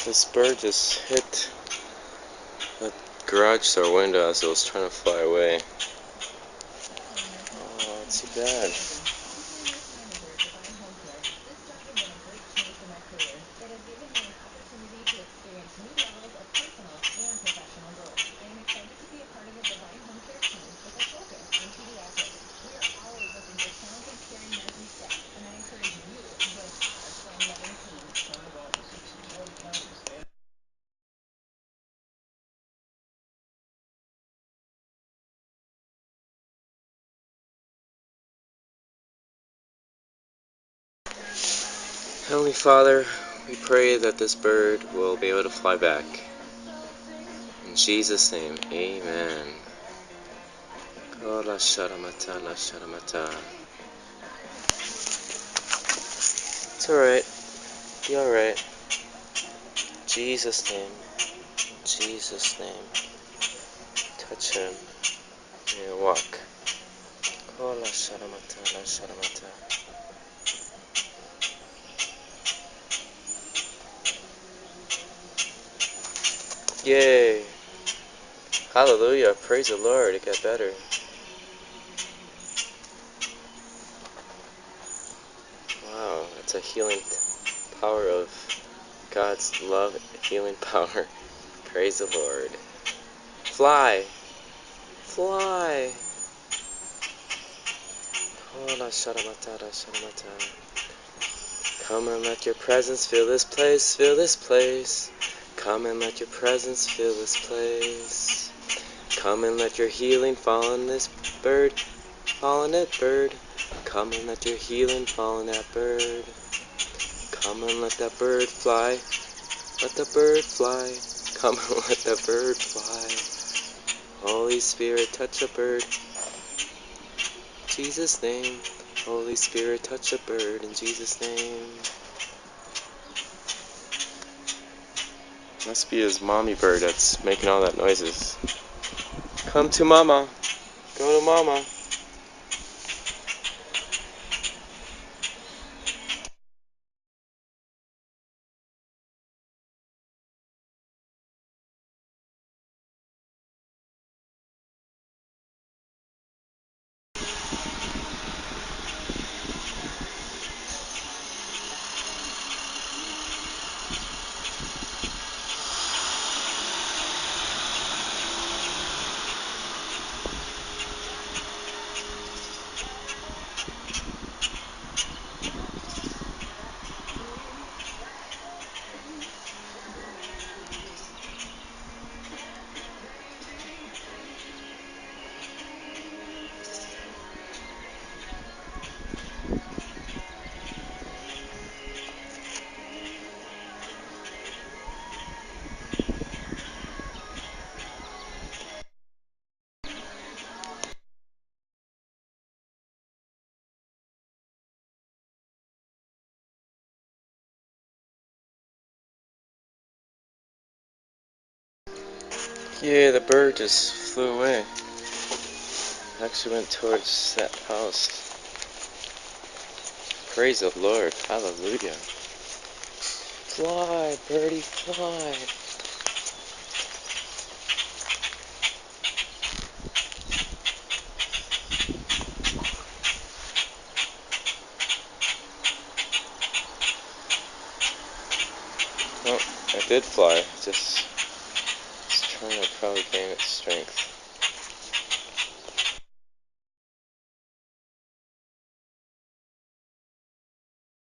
This bird just hit the garage door window as it was trying to fly away. Oh, it's too bad. Heavenly Father, we pray that this bird will be able to fly back. In Jesus' name, amen. It's alright. Be alright. Jesus' name. Jesus' name. Touch him. May he walk. Yay. Hallelujah. Praise the Lord. It got better. Wow. That's a healing power of God's love, healing power. Praise the Lord. Fly. Fly. Come and let your presence fill this place, fill this place. Come and let your presence fill this place. Come and let your healing fall on this bird, fall on that bird. Come and let your healing fall on that bird. Come and let that bird fly, let the bird fly. Come and let the bird fly. Holy Spirit, touch a bird. In Jesus' name. Holy Spirit, touch a bird in Jesus' name. Must be his mommy bird that's making all that noises. Come to mama. Go to mama. Yeah, the bird just flew away. Actually went towards that house. Praise the Lord. Hallelujah. Fly, birdie, fly. Oh, it did fly. Just trying to probably gain its strength.